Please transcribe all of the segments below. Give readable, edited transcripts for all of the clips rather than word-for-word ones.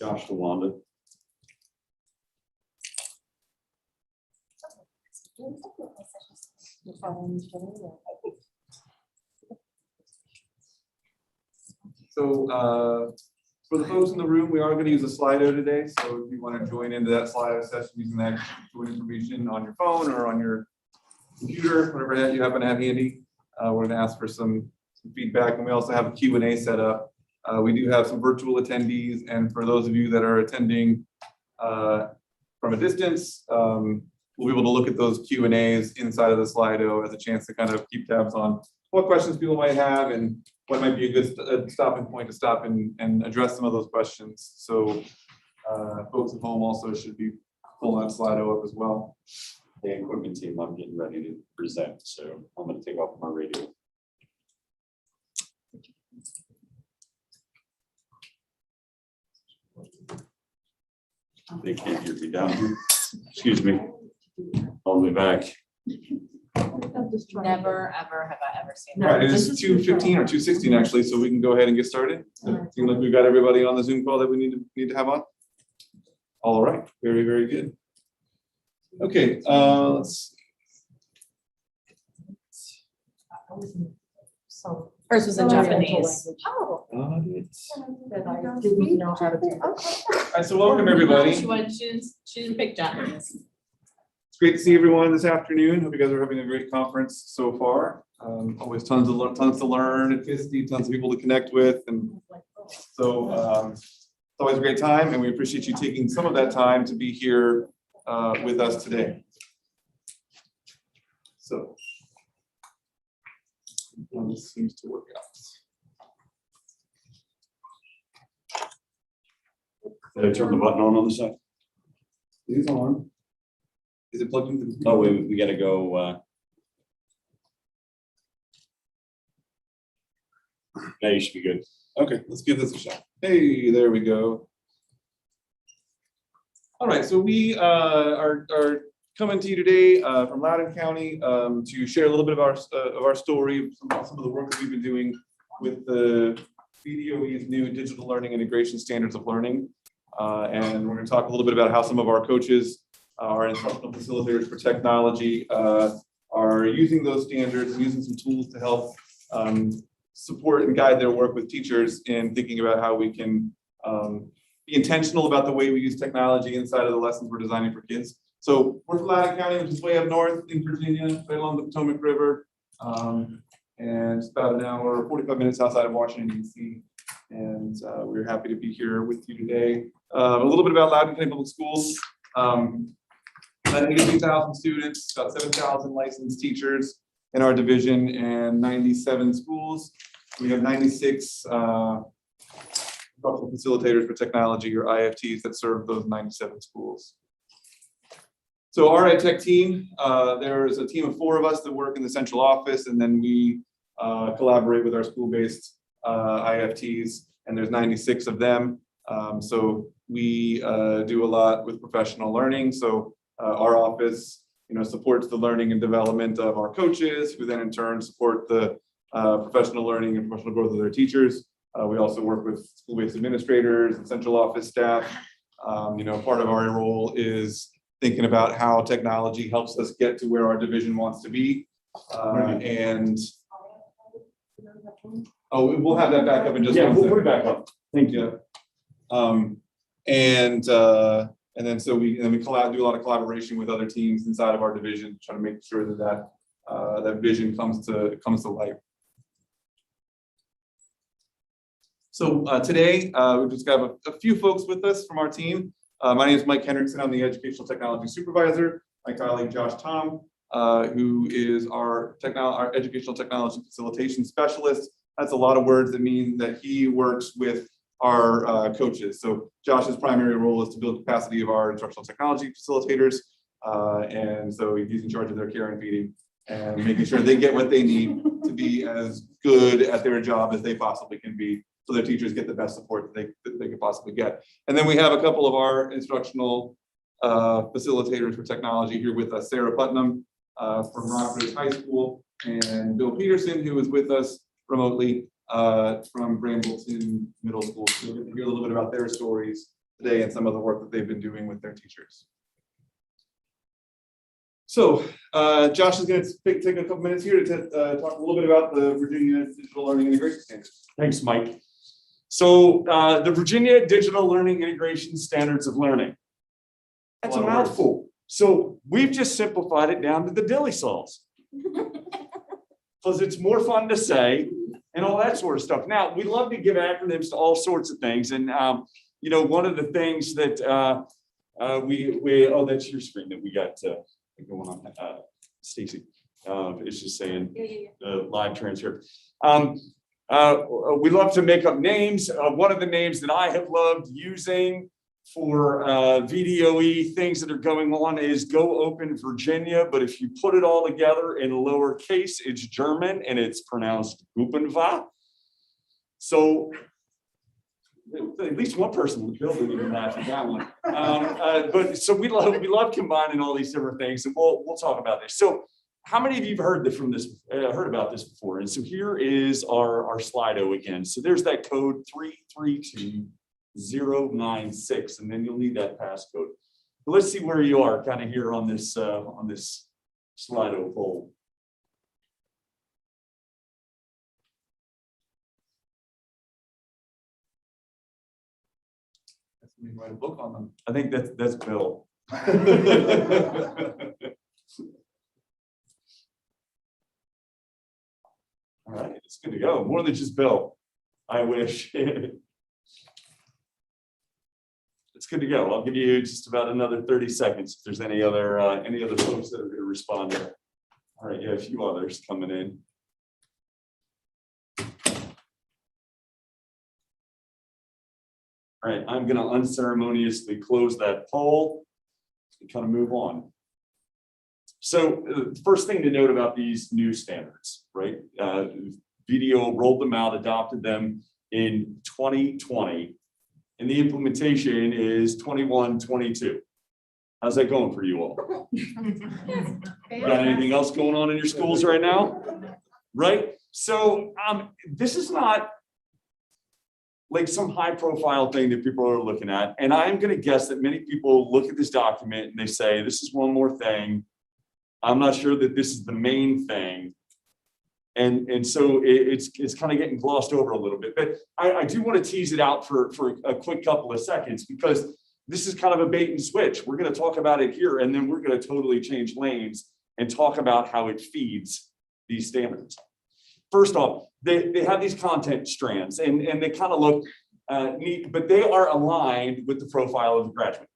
Josh to Wanda. So for the folks in the room, we are going to use a Slido today. So if you want to join into that Slido session using that join information on your phone or on your computer, whatever you happen to have handy, we're going to ask for some feedback. And we also have a Q&A set up. We do have some virtual attendees. And for those of you that are attending from a distance, we'll be able to look at those Q&As inside of the Slido as a chance to kind of keep tabs on what questions people might have and what might be a good stopping point to stop and address some of those questions. So folks at home also should be pulling that Slido up as well. The equipment team, I'm getting ready to present, so I'm going to take off my radio. They can't hear me down here. Excuse me. I'll be back. Never, ever have I ever seen All that. right, it is 2:15 or 2:16 actually, so we can go ahead and get started. Seems like we've got everybody on the Zoom call that we need to have on. All right, very, very good. Okay, let's So hers was in Japanese. Oh. That I didn't know how to do. All right, so welcome everybody. She didn't pick Japanese. It's great to see everyone this afternoon. Hope you guys are having a great conference so far. Always tons to learn at FISTE, tons of people to connect with, and so it's always a great time. And we appreciate you taking some of that time to be here with us today. So this seems to work out. Did I turn the button on the side? It is on. Is it plugged into the? Oh, we got to go. Now you should be good. Okay, let's give this a shot. Hey, there we go. All right, so we are coming to you today from Loudoun County to share a little bit of our story, some of the work that we've been doing with the VDOE's new digital learning integration standards of learning. And we're going to talk a little bit about how some of our coaches, our instructional facilitators for technology, are using those standards and using some tools to help support and guide their work with teachers in thinking about how we can be intentional about the way we use technology inside of the lessons we're designing for kids. So we're from Loudoun County, which is way up north in Virginia, right along the Potomac River, and it's about an hour, 45 minutes outside of Washington, D.C. And we're happy to be here with you today. A little bit about Loudoun County Public Schools. 92,000 students, about 7,000 licensed teachers in our division, and 97 schools. We have 96 instructional facilitators for technology, or IFTs, that serve those 97 schools. So our ed tech team, there's a team of 4 of us that work in the central office, and then we collaborate with our school-based IFTs, and there's 96 of them. So we do a lot with professional learning. So our office, supports the learning and development of our coaches, who then in turn support the professional learning and professional growth of their teachers. We also work with school-based administrators and central office staff. Part of our role is thinking about how technology helps us get to where our division wants to be. And we'll have that back up in just 1 second. We'll put it back up. Thank you. And then so we do a lot of collaboration with other teams inside of our division to try to make sure that vision comes to life. So today we've just got a few folks with us from our team. My name is Mike Hendrickson. I'm the educational technology supervisor. My colleague Josh Tom, who is our educational technology facilitation specialist. That's a lot of words that mean that he works with our coaches. So Josh's primary role is to build capacity of our instructional technology facilitators. And so he's in charge of their care and feeding and making sure they get what they need to be as good at their job as they possibly can be, so their teachers get the best support that they could possibly get. And then we have a couple of our instructional facilitators for technology here with us, Sarah Putnam from Rockbridge High School, and Bill Peterson, who is with us remotely from Brambleton Middle School. So we're going to hear a little bit about their stories today and some of the work that they've been doing with their teachers. So Josh is going to take a couple minutes here to talk a little bit about the Virginia Digital Learning Integration Standards. Thanks, Mike. So the Virginia Digital Learning Integration Standards of Learning. That's a mouthful. So we've just simplified it down to the dilly saws. Because it's more fun to say and all that sort of stuff. Now, we love to give acronyms to all sorts of things. And, you know, one of the things that oh, that's your screen that we got going on, Stacy. It's just saying live transcript. We love to make up names. One of the names that I have loved using for VDOE things that are going on is Go Open Virginia, but if you put it all together in lowercase, it's German and it's pronounced Gupenva. So at least one person in the building even laughed at that one. But so we love combining all these different things, and we'll talk about this. So how many of you have heard about this before? And so here is our Slido again. So there's that code 332096, and then you'll need that passcode. But let's see where you are kind of here on this Slido poll. We write a book on them. I think that's Bill. All right, it's good to go. More than just Bill, I wish. It's good to go. I'll give you just about another 30 seconds if there's any other folks that are going to respond there. All right, yeah, a few others coming in. All right, I'm going to unceremoniously close that poll and kind of move on. So the first thing to note about these new standards, right? VDOE rolled them out, adopted them in 2020, and the implementation is 21-22. How's that going for you all? Got anything else going on in your schools right now? Right? So this is not like some high profile thing that people are looking at. And I'm going to guess that many people look at this document and they say, this is one more thing. I'm not sure that this is the main thing. And so it's kind of getting glossed over a little bit, but I do want to tease it out for a quick couple of seconds, because this is kind of a bait and switch. We're going to talk about it here, and then we're going to totally change lanes and talk about how it feeds these standards. First off, they have these content strands, and they kind of look neat, but they are aligned with the profile of the graduate.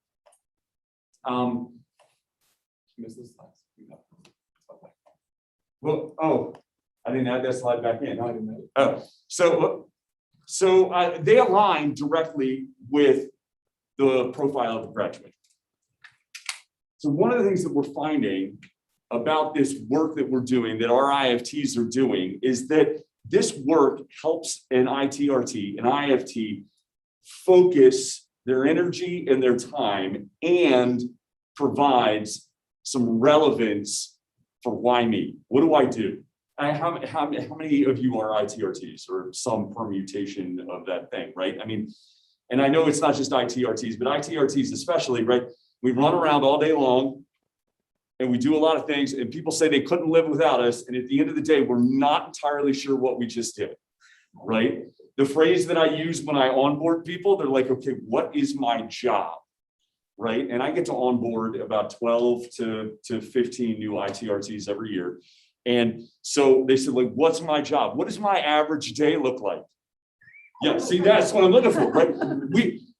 Well, oh, I didn't add that slide back in. Oh, so they align directly with the profile of the graduate. So one of the things that we're finding about this work that we're doing, that our IFTs are doing, is that this work helps an ITRT, an IFT, focus their energy and their time and provides some relevance for why me? What do I do? How many of you are ITRTs or some permutation of that thing, right? I mean, and I know it's not just ITRTs, but ITRTs especially, right? We run around all day long and we do a lot of things, and people say they couldn't live without us. And at the end of the day, we're not entirely sure what we just did, right? The phrase that I use when I onboard people, they're like, okay, what is my job? Right? And I get to onboard about 12 to 15 new ITRTs every year. And so they said, like, what's my job? What does my average day look like? Yeah, see, that's what I'm looking for, right?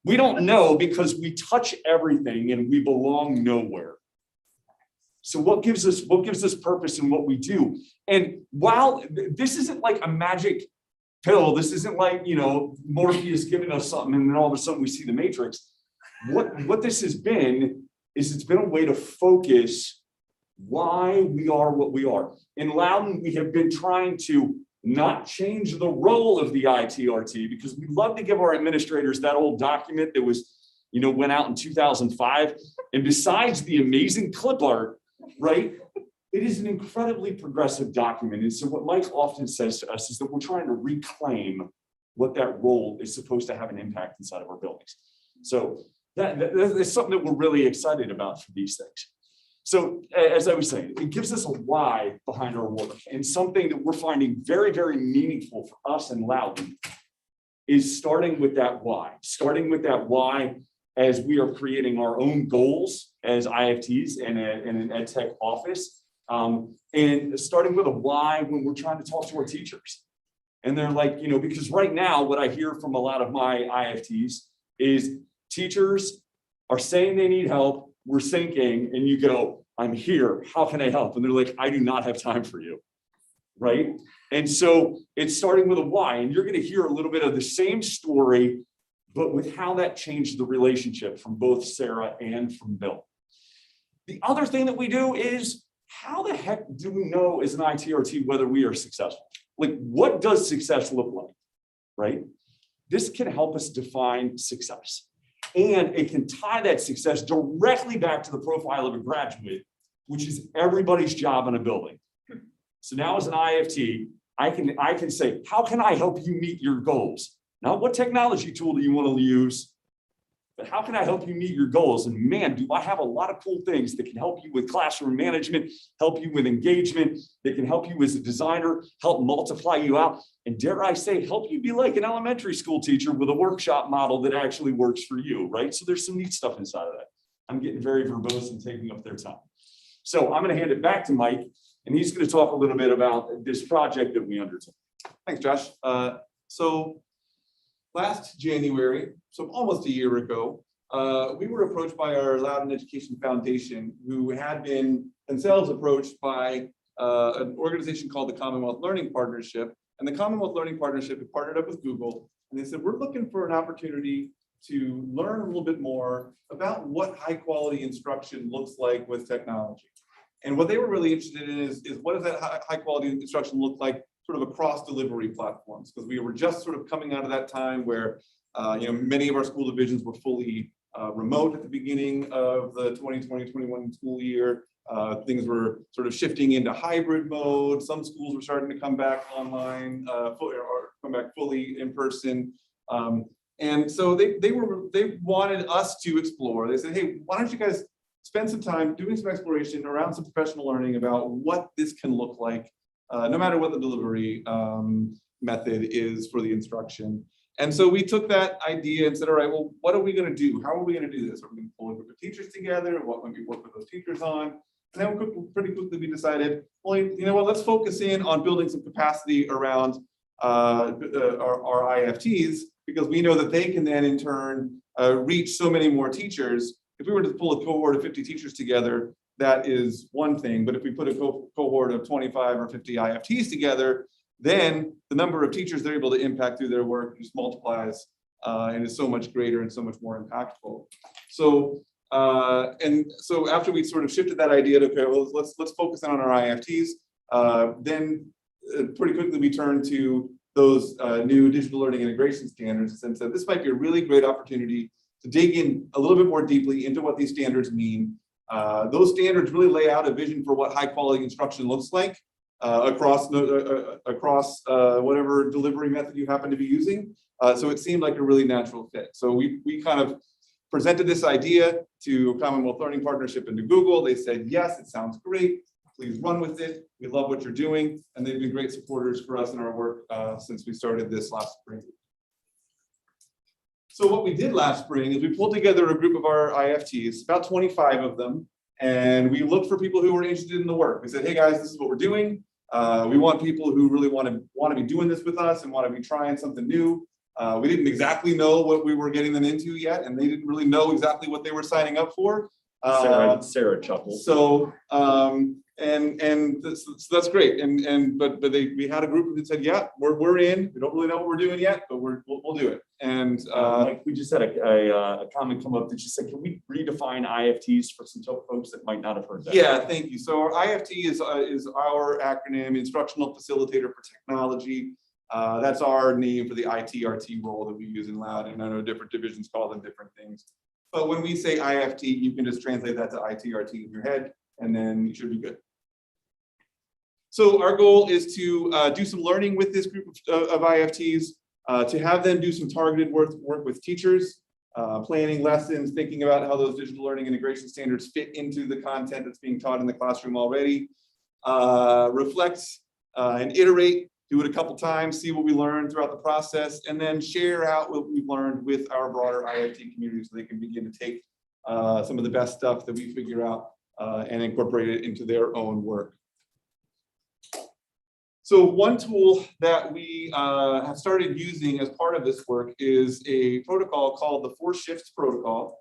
We don't know, because we touch everything and we belong nowhere. So what gives us purpose in what we do? And while this isn't like a magic pill, this isn't like, you know, Morpheus giving us something and then all of a sudden we see the matrix. What this has been is it's been a way to focus why we are what we are. In Loudoun, we have been trying to not change the role of the ITRT, because we love to give our administrators that old document that was, you know, went out in 2005. And besides the amazing clip art, right, it is an incredibly progressive document. And so what Mike often says to us is that we're trying to reclaim what that role is supposed to have an impact inside of our buildings. So that's something that we're really excited about for these things. So as I was saying, it gives us a why behind our work, and something that we're finding very, very meaningful for us in Loudoun is starting with that why. Starting with that why as we are creating our own goals as IFTs and an ed tech office, and starting with a why when we're trying to talk to our teachers. And they're like, you know, because right now what I hear from a lot of my IFTs is teachers are saying they need help, we're sinking, and you go, I'm here, how can I help? And they're like, I do not have time for you, right? And so it's starting with a why, and you're gonna hear a little bit of the same story, but with how that changed the relationship from both Sarah and from Bill. The other thing that we do is, how the heck do we know as an ITRT whether we are successful? Like, what does success look like, right? This can help us define success. And it can tie that success directly back to the profile of a graduate, which is everybody's job in a building. So now as an IFT, I can say, how can I help you meet your goals? Not what technology tool do you want to use, but how can I help you meet your goals? And man, do I have a lot of cool things that can help you with classroom management, help you with engagement, that can help you as a designer, help multiply you out, and dare I say, help you be like an elementary school teacher with a workshop model that actually works for you, right? So there's some neat stuff inside of that. I'm getting very verbose and taking up their time. So I'm going to hand it back to Mike, and he's going to talk a little bit about this project that we undertook. Thanks, Josh. So last January, so almost a year ago, we were approached by our Loudoun Education Foundation, who had been themselves approached by an organization called the Commonwealth Learning Partnership. And the Commonwealth Learning Partnership had partnered up with Google, and they said, we're looking for an opportunity to learn a little bit more about what high quality instruction looks like with technology. And what they were really interested in is what does that high quality instruction look like sort of across delivery platforms? Because we were just sort of coming out of that time where many of our school divisions were fully remote at the beginning of the 2020-21 school year. Things were sort of shifting into hybrid mode. Some schools were starting to come back online, or come back fully in person. And so they wanted us to explore. They said, hey, why don't you guys spend some time doing some exploration around some professional learning about what this can look like, no matter what the delivery method is for the instruction. And so we took that idea and said, all right, well, what are we going to do? How are we going to do this? Are we going to pull a group of teachers together? What might we work with those teachers on? And then pretty quickly we decided, well, you know what, let's focus in on building some capacity around our IFTs, because we know that they can then in turn reach so many more teachers. If we were to pull a cohort of 50 teachers together, that is one thing. But if we put a cohort of 25 or 50 IFTs together, then the number of teachers they're able to impact through their work just multiplies and is so much greater and so much more impactful. So so after we sort of shifted that idea to, okay, well, let's focus on our IFTs, then pretty quickly we turned to those new digital learning integration standards and said this might be a really great opportunity to dig in a little bit more deeply into what these standards mean. Those standards really lay out a vision for what high quality instruction looks like across whatever delivery method you happen to be using. So it seemed like a really natural fit. So we kind of presented this idea to Commonwealth Learning Partnership and to Google. They said, yes, it sounds great. Please run with it. We love what you're doing. And they've been great supporters for us in our work since we started this last spring. So what we did last spring is we pulled together a group of our IFTs, about 25 of them, and we looked for people who were interested in the work. We said, hey guys, this is what we're doing. We want people who really want to be doing this with us and want to be trying something new. We didn't exactly know what we were getting them into yet, and they didn't really know exactly what they were signing up for. Sarah chuckled. So so that's great. But we had a group that said, yeah, we're in. We don't really know what we're doing yet, but we'll do it. And Mike, we just had a comment come up that just said, can we redefine IFTs for some folks that might not have heard that? Yeah, thank you. So our IFT is our acronym, Instructional Facilitator for Technology. That's our name for the ITRT role that we use in Loudoun. And I know different divisions call them different things. But when we say IFT, you can just translate that to ITRT in your head, and then you should be good. So our goal is to do some learning with this group of IFTs, to have them do some targeted work with teachers. planning lessons, thinking about how those digital learning integration standards fit into the content that's being taught in the classroom already. Reflect and iterate, do it a couple times, see what we learned throughout the process, and then share out what we've learned with our broader IFT community so they can begin to take some of the best stuff that we figure out and incorporate it into their own work. So one tool that we have started using as part of this work is a protocol called the 4 Shifts protocol.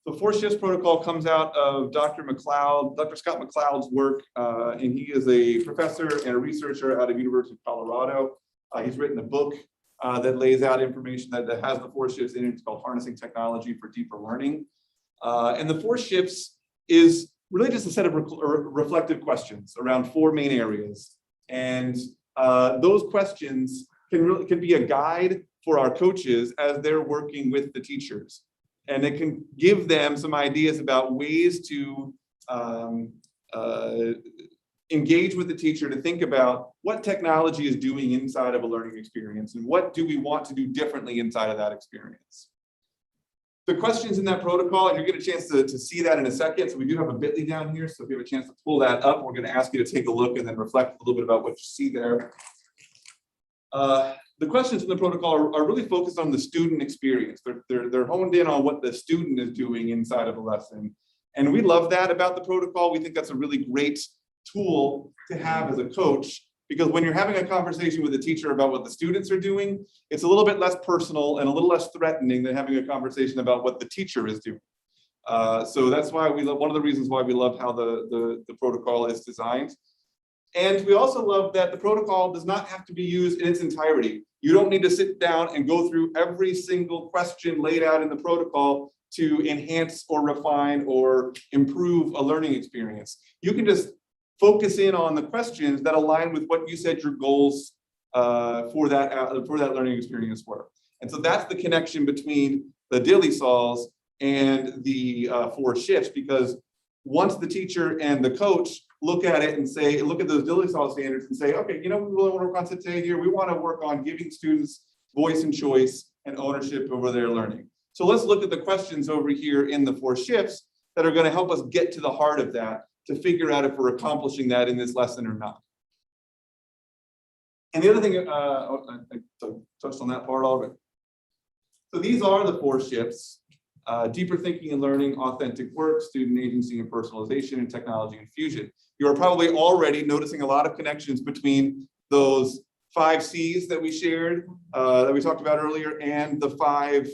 The 4 Shifts protocol comes out of Dr. Scott McLeod's work, and he is a professor and a researcher out of University of Colorado. He's written a book that lays out information that has the 4 shifts in it. It's called Harnessing Technology for Deeper Learning. And the 4 shifts is really just a set of reflective questions around 4 main areas. And those questions can be a guide for our coaches as they're working with the teachers. And it can give them some ideas about ways to engage with the teacher to think about what technology is doing inside of a learning experience and what do we want to do differently inside of that experience. The questions in that protocol, and you'll get a chance to see that in a second. So we do have a bit.ly down here. So if you have a chance to pull that up, we're going to ask you to take a look and then reflect a little bit about what you see there. The questions in the protocol are really focused on the student experience. They're honed in on what the student is doing inside of a lesson. And we love that about the protocol. We think that's a really great tool to have as a coach, because when you're having a conversation with a teacher about what the students are doing, it's a little bit less personal and a little less threatening than having a conversation about what the teacher is doing. So that's why we love, one of the reasons why we love how the protocol is designed. And we also love that the protocol does not have to be used in its entirety. You don't need to sit down and go through every single question laid out in the protocol to enhance or refine or improve a learning experience. You can just focus in on the questions that align with what you said your goals for that learning experience were. And so that's the connection between the dilly saws and the 4 shifts, because once the teacher and the coach look at it and say, look at those dilly saw standards and say, okay, you know, we really want to work on today here. We want to work on giving students voice and choice and ownership over their learning. So let's look at the questions over here in the 4 shifts that are going to help us get to the heart of that, to figure out if we're accomplishing that in this lesson or not. And the other thing, I touched on that part already. So these are the 4 shifts: deeper thinking and learning, authentic work, student agency and personalization, and technology infusion. You are probably already noticing a lot of connections between those 5 C's that we shared, that we talked about earlier, and the 5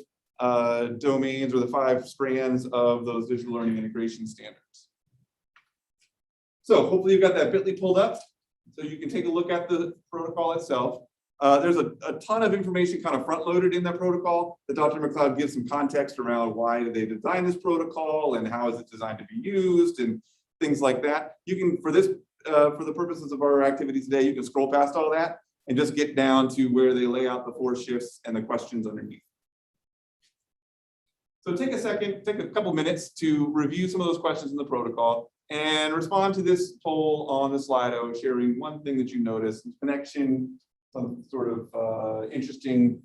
domains or the 5 strands of those digital learning integration standards. So hopefully you've got that bit.ly pulled up so you can take a look at the protocol itself. There's a ton of information kind of front-loaded in that protocol that Dr. McLeod gives some context around why did they design this protocol and how is it designed to be used and things like that. You can, for the purposes of our activity today, you can scroll past all that and just get down to where they lay out the 4 shifts and the questions underneath. So take a couple minutes to review some of those questions in the protocol and respond to this poll on the Slido, sharing one thing that you noticed, connection, some sort of interesting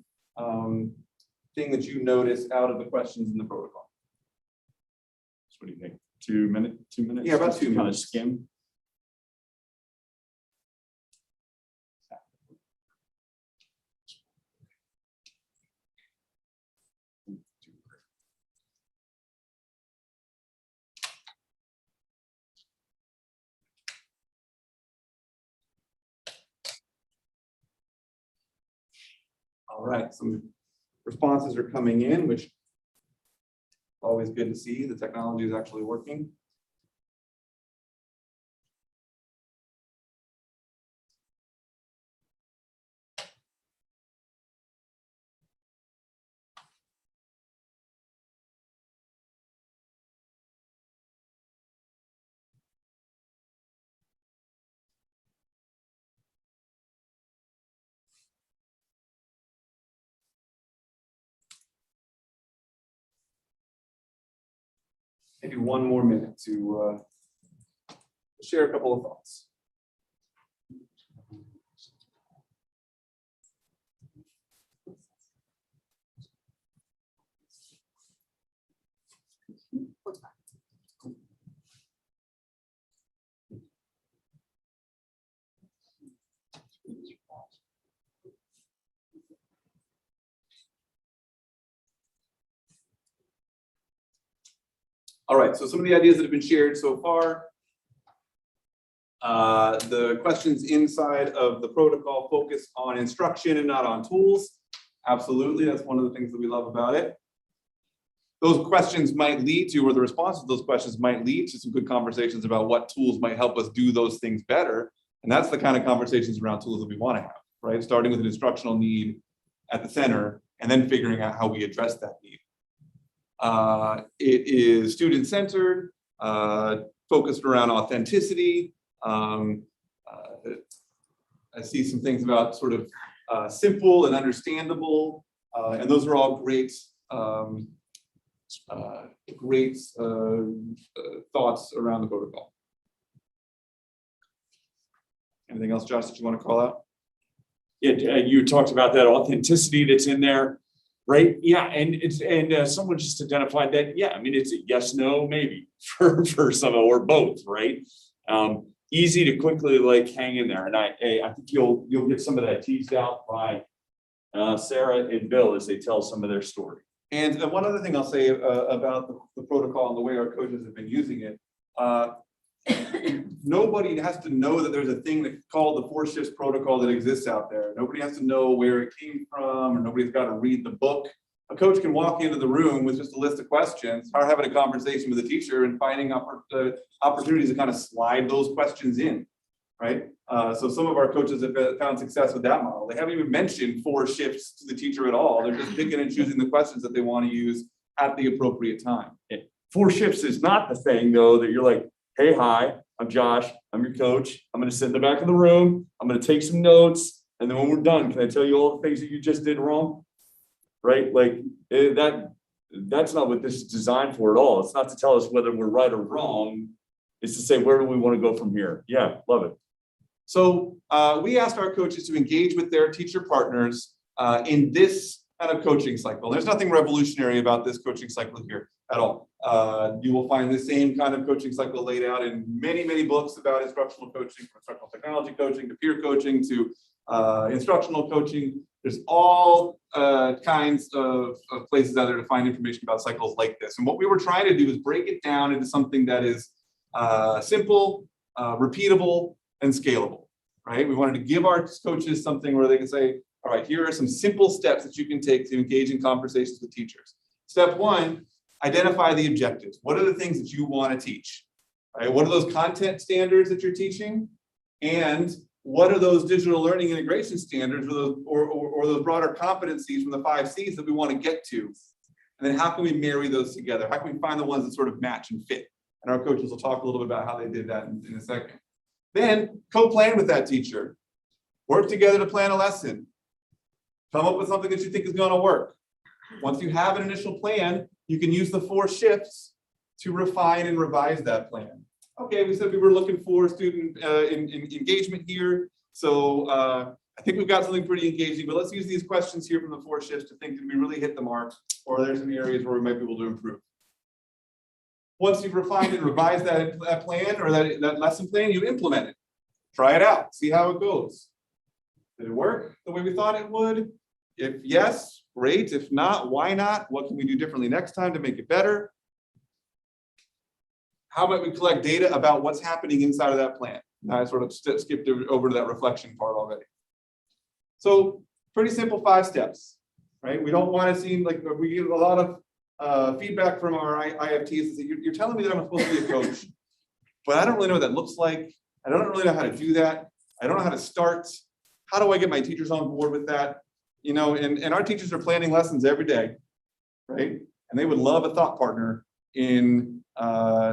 thing that you noticed out of the questions in the protocol. So what do you think? 2 minutes? 2 minutes? Yeah, about Just 2 to kind of minutes. skim. All right, some responses are coming in, which is always good to see. The technology is actually working. Maybe 1 more minute to share a couple of thoughts. All right, so some of the ideas that have been shared so far. The questions inside of the protocol focus on instruction and not on tools. Absolutely, that's one of the things that we love about it. Those questions might lead to, or the responses to those questions might lead to some good conversations about what tools might help us do those things better. And that's the kind of conversations around tools that we want to have, right? Starting with an instructional need at the center and then figuring out how we address that need. It is student-centered, focused around authenticity. I see some things about sort of simple and understandable, and those are all great, thoughts around the protocol. Anything else, Josh, that you want to call out? Yeah, you talked about that authenticity that's in there, right? Yeah, and someone just identified that. Yeah, I mean it's a yes, no, maybe for some or both, right? Easy to quickly like hang in there, and I think you'll get some of that teased out by Sarah and Bill as they tell some of their story. And one other thing I'll say about the protocol and the way our coaches have been using it. Nobody has to know that there's a thing called the 4 shifts protocol that exists out there. Nobody has to know where it came from, or nobody's got to read the book. A coach can walk into the room with just a list of questions, start having a conversation with a teacher and finding opportunities to kind of slide those questions in, right? So some of our coaches have found success with that model. They haven't even mentioned 4 shifts to the teacher at all. They're just picking and choosing the questions that they want to use at the appropriate time. 4 shifts is not the thing though that you're like, hey, hi, I'm Josh, I'm your coach. I'm going to sit in the back of the room. I'm going to take some notes. And then when we're done, can I tell you all the things that you just did wrong? Right? Like that's not what this is designed for at all. It's not to tell us whether we're right or wrong. It's to say, where do we want to go from here? Yeah, love it. So we asked our coaches to engage with their teacher partners in this kind of coaching cycle. There's nothing revolutionary about this coaching cycle here at all. You will find the same kind of coaching cycle laid out in many, many books about instructional coaching, from instructional technology coaching to peer coaching to instructional coaching. There's all kinds of places out there to find information about cycles like this. And what we were trying to do is break it down into something that is simple, repeatable, and scalable, right? We wanted to give our coaches something where they can say, all right, here are some simple steps that you can take to engage in conversations with teachers. Step 1, identify the objectives. What are the things that you want to teach? Right? What are those content standards that you're teaching? And what are those digital learning integration standards or those broader competencies from the 5 C's that we want to get to? And then how can we marry those together? How can we find the ones that sort of match and fit? And our coaches will talk a little bit about how they did that in a second. Then co-plan with that teacher. Work together to plan a lesson. Come up with something that you think is going to work. Once you have an initial plan, you can use the 4 shifts to refine and revise that plan. Okay, we said we were looking for student engagement here. So I think we've got something pretty engaging, but let's use these questions here from the 4 shifts to think, did we really hit the mark? Or are there some areas where we might be able to improve? Once you've refined and revised that plan or that lesson plan, you implement it. Try it out, see how it goes. Did it work the way we thought it would? If yes, great. If not, why not? What can we do differently next time to make it better? How might we collect data about what's happening inside of that plan? Now I sort of skipped over to that reflection part already. So pretty simple 5 steps, right? We don't want to seem like we get a lot of feedback from our IFTs. That you're telling me that I'm supposed to be a coach, but I don't really know what that looks like. I don't really know how to do that. I don't know how to start. How do I get my teachers on board with that? You know, and our teachers are planning lessons every day, right? And they would love a thought partner in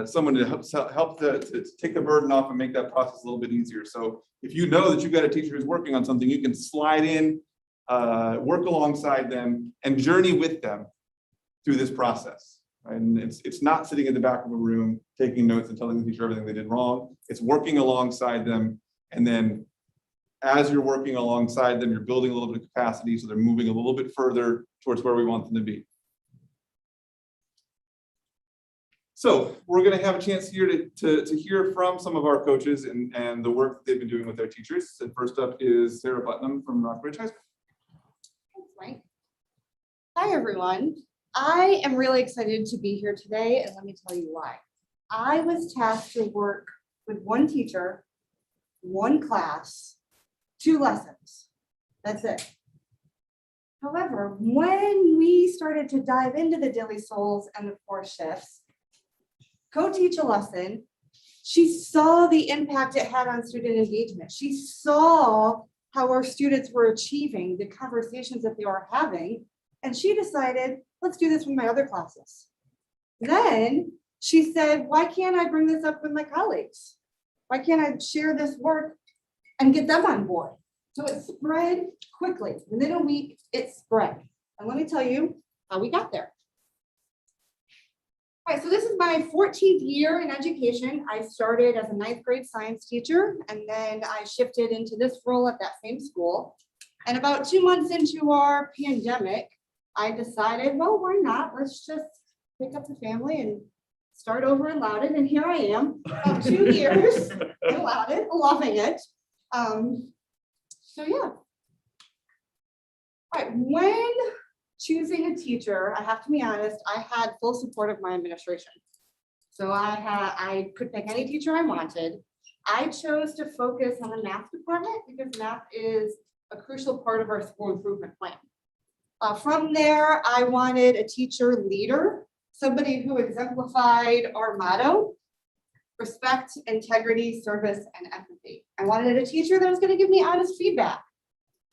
someone to help to take the burden off and make that process a little bit easier. So if you know that you've got a teacher who's working on something, you can slide in, work alongside them, and journey with them through this process. Right? And it's not sitting in the back of a room taking notes and telling the teacher everything they did wrong. It's working alongside them, and then as you're working alongside them, you're building a little bit of capacity so they're moving a little bit further towards where we want them to be. So we're going to have a chance here to hear from some of our coaches and the work that they've been doing with their teachers. And first up is Sarah Putnam from Rockbridge High School. Thanks, Mike. Hi, everyone. I am really excited to be here today, and let me tell you why. I was tasked to work with one teacher, one class, 2 lessons. That's it. However, when we started to dive into the Dilly Souls and the 4 shifts, co-teach a lesson, she saw the impact it had on student engagement. She saw how our students were achieving the conversations that they were having, and she decided, let's do this with my other classes. Then she said, why can't I bring this up with my colleagues? Why can't I share this work and get them on board? So it spread quickly. Within a week, it spread. And let me tell you how we got there. All right, so this is my 14th year in education. I started as a 9th grade science teacher, and then I shifted into this role at that same school. And about 2 months into our pandemic, I decided, well, why not? Let's just pick up the family and start over in Loudoun. And here I am, about 2 years in Loudoun, loving it. So yeah. All right, when choosing a teacher, I have to be honest, I had full support of my administration. So I could pick any teacher I wanted. I chose to focus on the math department because math is a crucial part of our school improvement plan. From there, I wanted a teacher leader, somebody who exemplified our motto: respect, integrity, service, and empathy. I wanted a teacher that was going to give me honest feedback.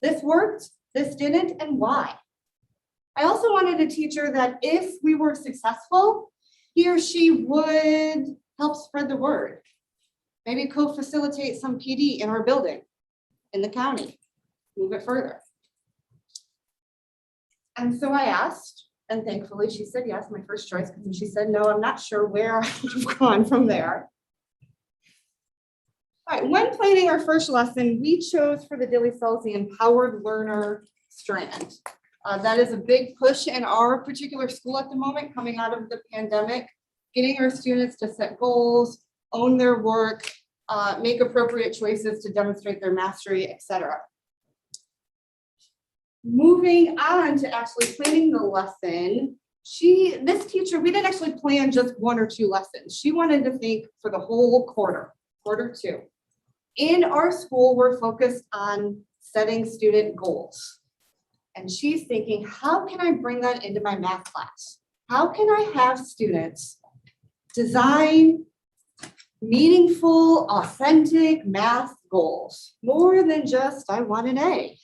This worked, this didn't, and why? I also wanted a teacher that if we were successful, he or she would help spread the word. Maybe co-facilitate some PD in our building, in the county, move it further. And so I asked, and thankfully she said yes, my first choice, because if she said no, I'm not sure where I would have gone from there. All right, when planning our first lesson, we chose for the Dilly Souls the empowered learner strand. That is a big push in our particular school at the moment, coming out of the pandemic, getting our students to set goals, own their work, make appropriate choices to demonstrate their mastery, etc. Moving on to actually planning the lesson, this teacher, we didn't actually plan just 1 or 2 lessons. She wanted to think for the whole quarter 2. In our school, we're focused on setting student goals. And she's thinking, how can I bring that into my math class? How can I have students design meaningful, authentic math goals? More than just, I want an A.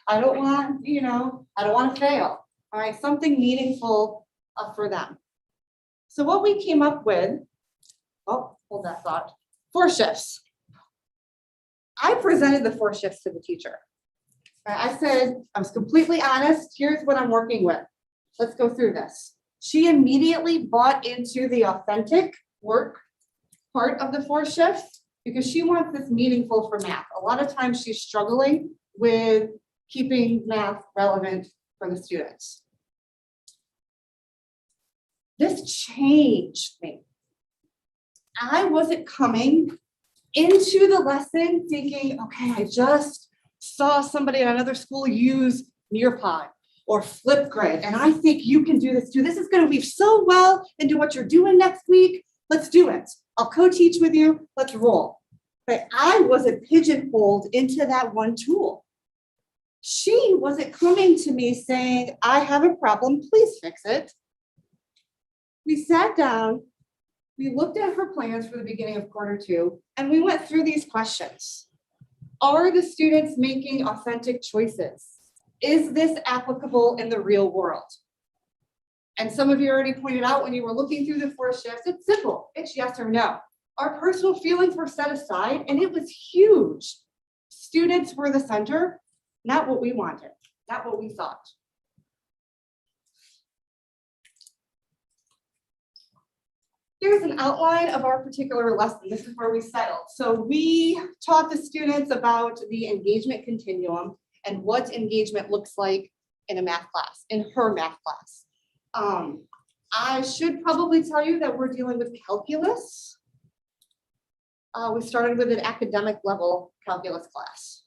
I don't want, I don't want to fail. All right, something meaningful for them. So what we came up with, oh, hold that thought, 4 shifts. I presented the 4 shifts to the teacher. I said, I was completely honest, here's what I'm working with. Let's go through this. She immediately bought into the authentic work part of the 4 shifts because she wants this meaningful for math. A lot of times she's struggling with keeping math relevant for the students. This changed me. I wasn't coming into the lesson thinking, okay, I just saw somebody at another school use Nearpod or Flipgrid, and I think you can do this too. This is going to weave so well into what you're doing next week. Let's do it. I'll co-teach with you. Let's roll. But I wasn't pigeonholed into that one tool. She wasn't coming to me saying, I have a problem, please fix it. We sat down, we looked at her plans for the beginning of quarter 2, and we went through these questions. Are the students making authentic choices? Is this applicable in the real world? And some of you already pointed out when you were looking through the 4 shifts, it's simple, it's yes or no. Our personal feelings were set aside, and it was huge. Students were the center, not what we wanted, not what we thought. Here's an outline of our particular lesson. This is where we settled. So we taught the students about the engagement continuum and what engagement looks like in a math class, in her math class. I should probably tell you that we're dealing with calculus. We started with an academic level calculus class.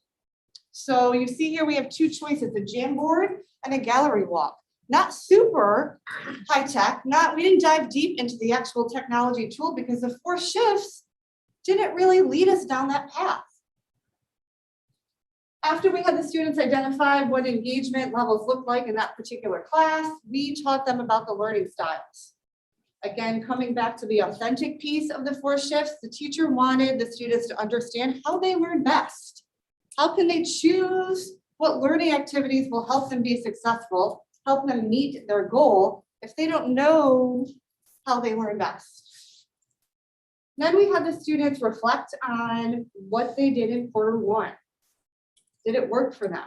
So you see here we have 2 choices, a Jamboard and a gallery walk. not super high tech, we didn't dive deep into the actual technology tool because the 4 shifts didn't really lead us down that path. After we had the students identify what engagement levels look like in that particular class, we taught them about the learning styles. Again, coming back to the authentic piece of the 4 shifts, the teacher wanted the students to understand how they learn best. How can they choose what learning activities will help them be successful, help them meet their goal if they don't know how they learn best. Then we had the students reflect on what they did in quarter 1. Did it work for them?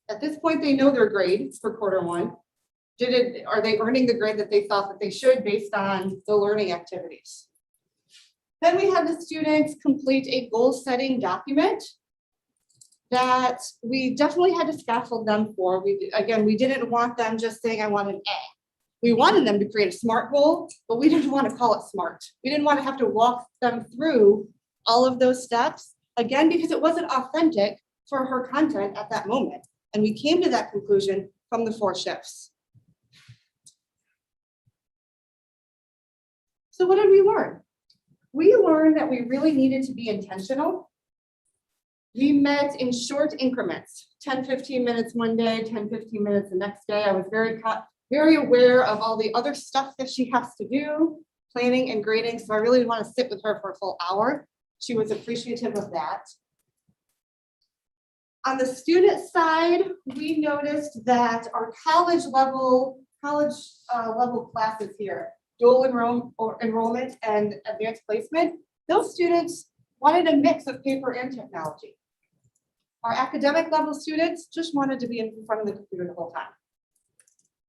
At this point, they know their grade for quarter 1. Are they earning the grade that they thought that they should based on the learning activities? Then we had the students complete a goal setting document that we definitely had to scaffold them for. We didn't want them just saying, I want an A. We wanted them to create a SMART goal, but we didn't want to call it SMART. We didn't want to have to walk them through all of those steps, again, because it wasn't authentic for her content at that moment. And we came to that conclusion from the 4 shifts. So what did we learn? We learned that we really needed to be intentional. We met in short increments, 10, 15 minutes one day, 10, 15 minutes the next day. I was very aware of all the other stuff that she has to do, planning and grading. So I really didn't want to sit with her for a full hour. She was appreciative of that. On the student side, we noticed that our college level classes here, dual enrollment and advanced placement, those students wanted a mix of paper and technology. Our academic level students just wanted to be in front of the computer the whole time.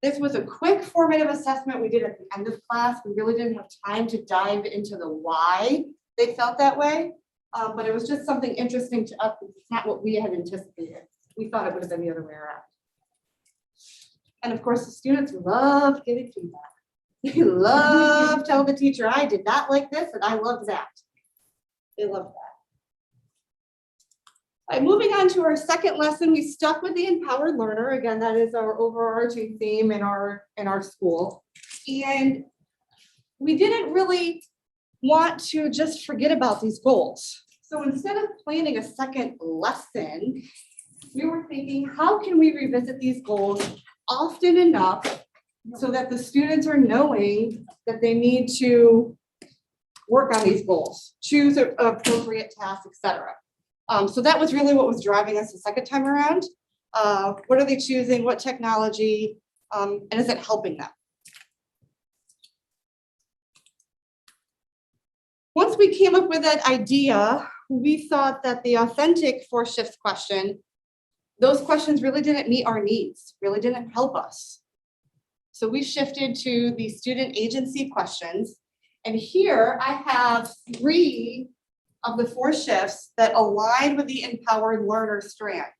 This was a quick formative assessment we did at the end of class. We really didn't have time to dive into the why they felt that way. But it was just something interesting to us. It's not what we had anticipated. We thought it would have been the other way around. And of course, the students love giving feedback. They love telling the teacher, I did not like this and I love that. They love that. All right, moving on to our second lesson, we stuck with the empowered learner. Again, that is our overarching theme in our school. And we didn't really want to just forget about these goals. So instead of planning a second lesson, we were thinking, how can we revisit these goals often enough so that the students are knowing that they need to work on these goals, choose an appropriate task, etc. So that was really what was driving us the second time around. What are they choosing? What technology? And is it helping them? Once we came up with that idea, we thought that the authentic 4 shifts question, those questions really didn't meet our needs, really didn't help us. So we shifted to the student agency questions. And here I have 3 of the 4 shifts that align with the empowered learner strand.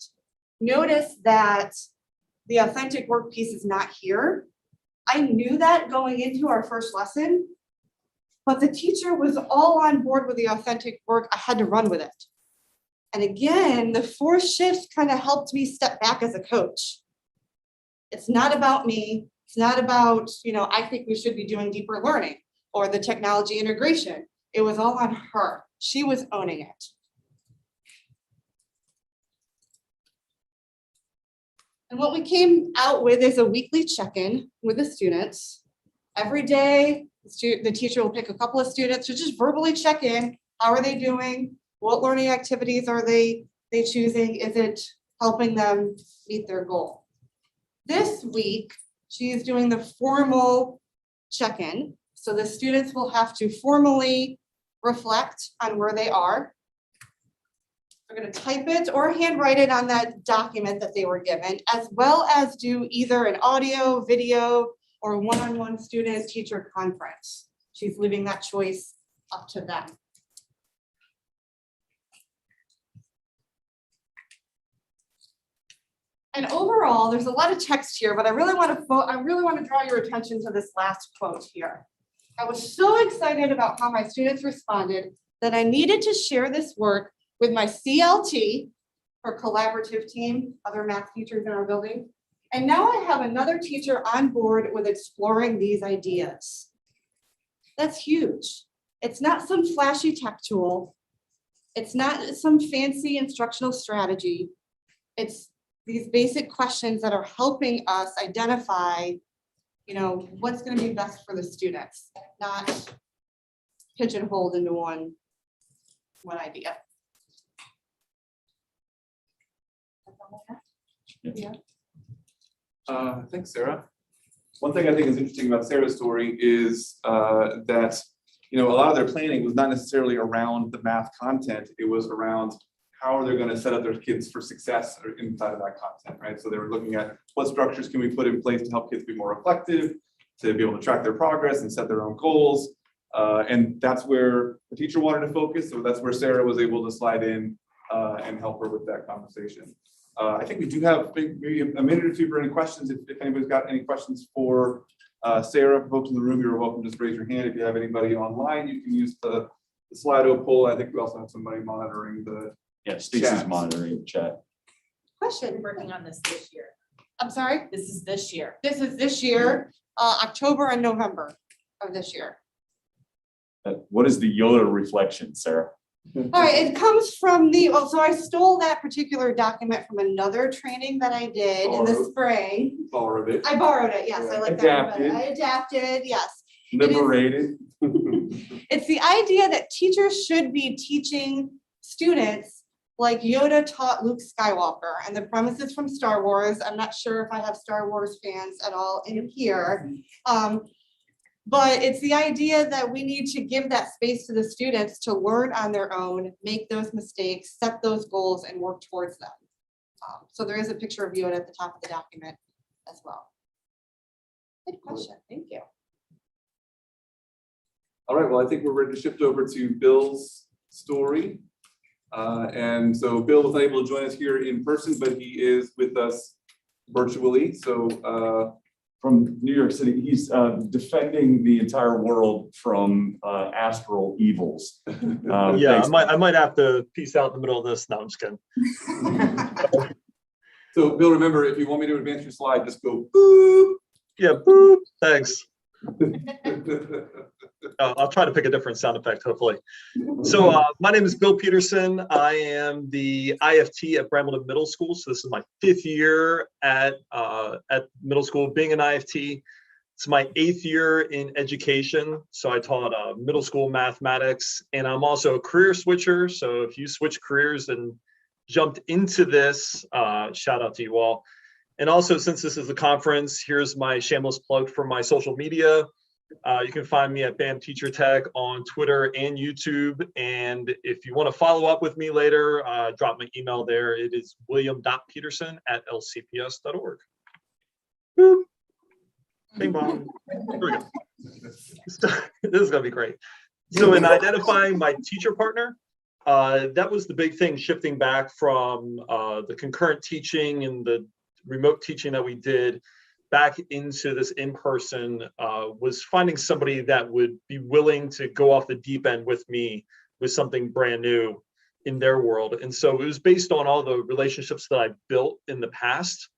Notice that the authentic work piece is not here. I knew that going into our first lesson, but the teacher was all on board with the authentic work. I had to run with it. And again, the 4 shifts kind of helped me step back as a coach. It's not about me. It's not about, I think we should be doing deeper learning or the technology integration. It was all on her. She was owning it. And what we came out with is a weekly check-in with the students. Every day, the teacher will pick a couple of students to just verbally check in. How are they doing? What learning activities are they choosing? Is it helping them meet their goal? This week, she is doing the formal check-in. So the students will have to formally reflect on where they are. They're going to type it or handwrite it on that document that they were given, as well as do either an audio, video, or one-on-one student-teacher conference. She's leaving that choice up to them. And overall, there's a lot of text here, but I really want to draw your attention to this last quote here. I was so excited about how my students responded that I needed to share this work with my CLT, or collaborative team, other math teachers in our building, And now I have another teacher on board with exploring these ideas. That's huge. It's not some flashy tech tool. It's not some fancy instructional strategy. It's these basic questions that are helping us identify, what's going to be best for the students, not pigeonholed into one idea. Yeah. Thanks, Sarah. One thing I think is interesting about Sarah's story is that a lot of their planning was not necessarily around the math content. It was around how are they going to set up their kids for success inside of that content, right? So they were looking at what structures can we put in place to help kids be more reflective, to be able to track their progress and set their own goals. And that's where the teacher wanted to focus. So that's where Sarah was able to slide in and help her with that conversation. I think we do have maybe a minute or two for any questions. If anybody's got any questions for Sarah, folks in the room, you're welcome to just raise your hand. If you have anybody online, you can use the Slido poll. I think we also have somebody monitoring the Stacey's chat. monitoring the chat. Question. Working on this year. I'm sorry. This is this year. This is this year, October and November of this year. What is the Yoda reflection, Sarah? All right, it comes from so I stole that particular document from another training that I did in the Borrowed. spring. Borrowed it. I borrowed it, yes, I like that. Adapted. I adapted, yes. Liberated. It's the idea that teachers should be teaching students like Yoda taught Luke Skywalker, and the premise is from Star Wars. I'm not sure if I have Star Wars fans at all in here. But it's the idea that we need to give that space to the students to learn on their own, make those mistakes, set those goals, and work towards them. So there is a picture of Yoda at the top of the document as well. Good question, thank you. All right, well, I think we're ready to shift over to Bill's story. And so Bill was unable to join us here in person, but he is with us virtually. So From New York City, he's defending the entire world from astral evils. Yeah, thanks. I might have to peace out in the middle of this. No, I'm just kidding. So Bill, remember, if you want me to advance your slide, just go boop. Yeah, boop, thanks. I'll try to pick a different sound effect, hopefully. So my name is Bill Peterson. I am the IFT at Brambleton Middle School. So this is my 5th year at middle school being an IFT. It's my 8th year in education. So I taught middle school mathematics, and I'm also a career switcher. So if you switch careers and jumped into this, shout out to you all. And also, since this is a conference, here's my shameless plug for my social media. You can find me at BAM Teacher Tech on Twitter and YouTube. And if you want to follow up with me later, drop my email there. It is william.peterson@lcps.org. Boop. Bing bong. Here we go. This is going to be great. So in identifying my teacher partner, that was the big thing, shifting back from the concurrent teaching and the remote teaching that we did back into this in-person, was finding somebody that would be willing to go off the deep end with me with something brand new in their world. And so it was based on all the relationships that I built in the past.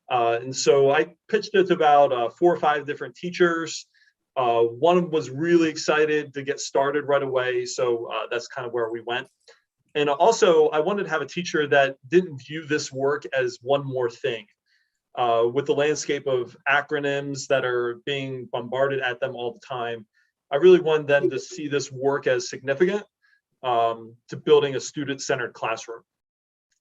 And so I pitched it to about 4 or 5 different teachers. One was really excited to get started right away. So that's kind of where we went. And also I wanted to have a teacher that didn't view this work as one more thing. With the landscape of acronyms that are being bombarded at them all the time, I really wanted them to see this work as significant to building a student-centered classroom.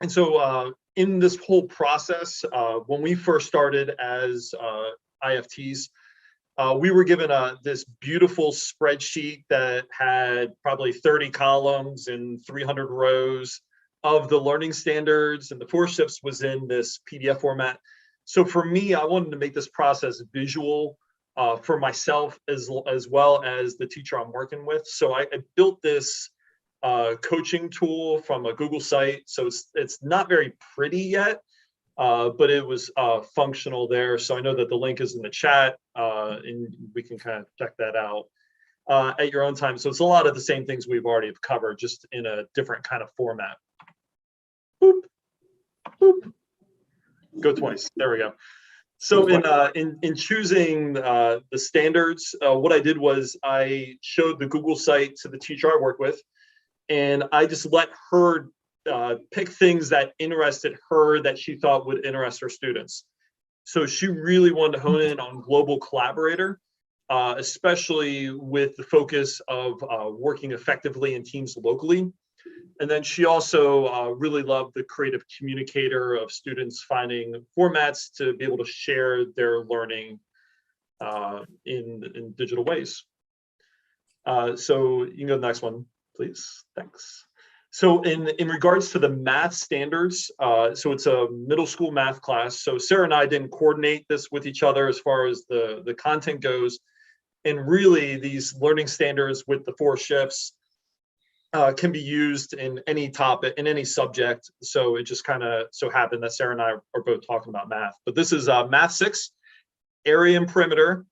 And so in this whole process, when we first started as IFTs, we were given this beautiful spreadsheet that had probably 30 columns and 300 rows of the learning standards, and the 4 shifts was in this PDF format. So for me, I wanted to make this process visual for myself as well as the teacher I'm working with. So I built this coaching tool from a Google site. So it's not very pretty yet, but it was functional there. So I know that the link is in the chat, and we can kind of check that out at your own time. So it's a lot of the same things we've already covered, just in a different kind of format. Boop, boop. Go twice. There we go. So in choosing the standards, what I did was I showed the Google site to the teacher I work with, and I just let her pick things that interested her that she thought would interest her students. So she really wanted to hone in on global collaborator, especially with the focus of working effectively in teams locally. And then she also really loved the creative communicator of students finding formats to be able to share their learning in digital ways. So you can go to the next one, please. Thanks. So in regards to the math standards, so it's a middle school math class. So Sarah and I didn't coordinate this with each other as far as the content goes. And really these learning standards with the 4 shifts can be used in any topic, in any subject. So it just kind of so happened that Sarah and I are both talking about math. But this is Math 6, area and perimeter.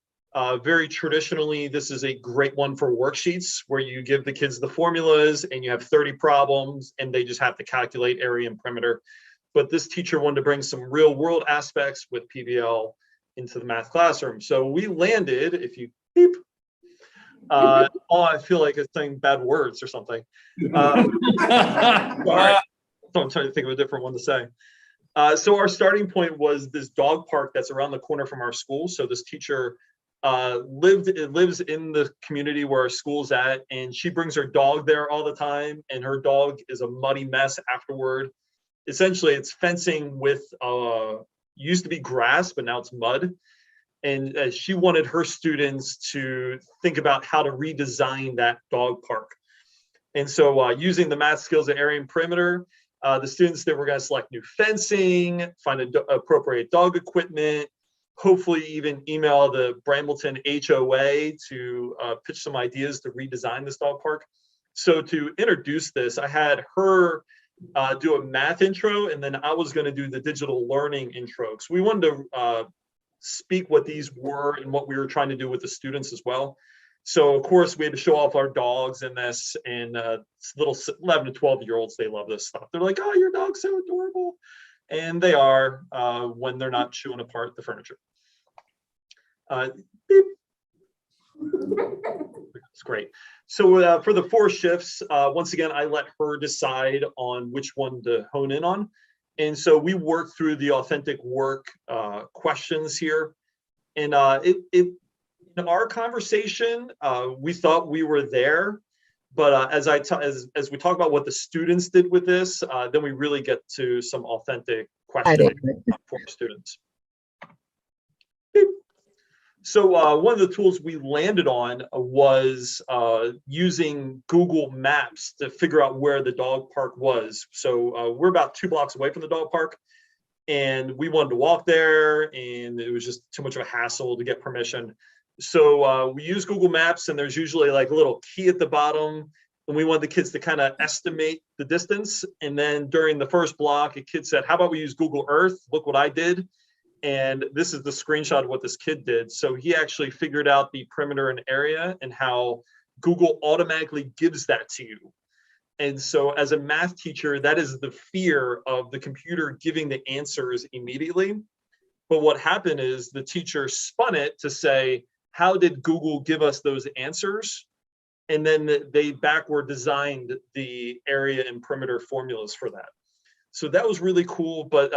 Very traditionally, this is a great one for worksheets where you give the kids the formulas and you have 30 problems and they just have to calculate area and perimeter. But this teacher wanted to bring some real world aspects with PBL into the math classroom. So we landed, if you beep, oh, I feel like it's saying bad words or something. Sorry. So I'm trying to think of a different one to say. So our starting point was this dog park that's around the corner from our school. So this teacher lives in the community where our school's at, and she brings her dog there all the time, and her dog is a muddy mess afterward. Essentially, it's fencing with used to be grass, but now it's mud. And she wanted her students to think about how to redesign that dog park. And so using the math skills at area and perimeter, the students that were going to select new fencing, find appropriate dog equipment, hopefully even email the Brambleton HOA to pitch some ideas to redesign this dog park. So to introduce this, I had her do a math intro, and then I was going to do the digital learning intro. So we wanted to speak what these were and what we were trying to do with the students as well. So of course we had to show off our dogs in this, and little 11 to 12-year-olds, they love this stuff. They're like, oh, your dog's so adorable. And they are when they're not chewing apart the furniture. Beep. It's great. So for the 4 shifts, once again, I let her decide on which one to hone in on. And so we worked through the authentic work questions here. And in our conversation, we thought we were there. But as we talk about what the students did with this, then we really get to some authentic questions for students. So one of the tools we landed on was using Google Maps to figure out where the dog park was. So we're about 2 blocks away from the dog park, and we wanted to walk there, and it was just too much of a hassle to get permission. So we use Google Maps, and there's usually like a little key at the bottom, and we wanted the kids to kind of estimate the distance. And then during the first block, a kid said, how about we use Google Earth? Look what I did. And this is the screenshot of what this kid did. So he actually figured out the perimeter and area and how Google automatically gives that to you. And so as a math teacher, that is the fear of the computer giving the answers immediately. But what happened is the teacher spun it to say, how did Google give us those answers? And then they backward designed the area and perimeter formulas for that. So that was really cool. But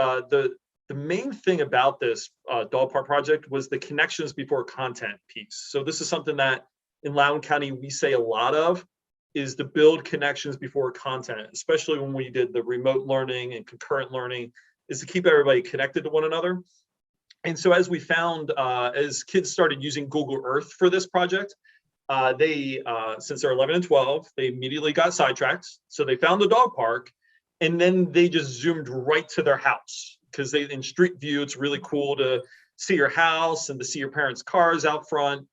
the main thing about this dog park project was the connections before content piece. So this is something that in Loudoun County we say a lot of, is to build connections before content, especially when we did the remote learning and concurrent learning, is to keep everybody connected to one another. And so as we found, as kids started using Google Earth for this project, since they're 11 and 12, they immediately got sidetracked. So they found the dog park, and then they just zoomed right to their house, because in Street View, it's really cool to see your house and to see your parents' cars out front.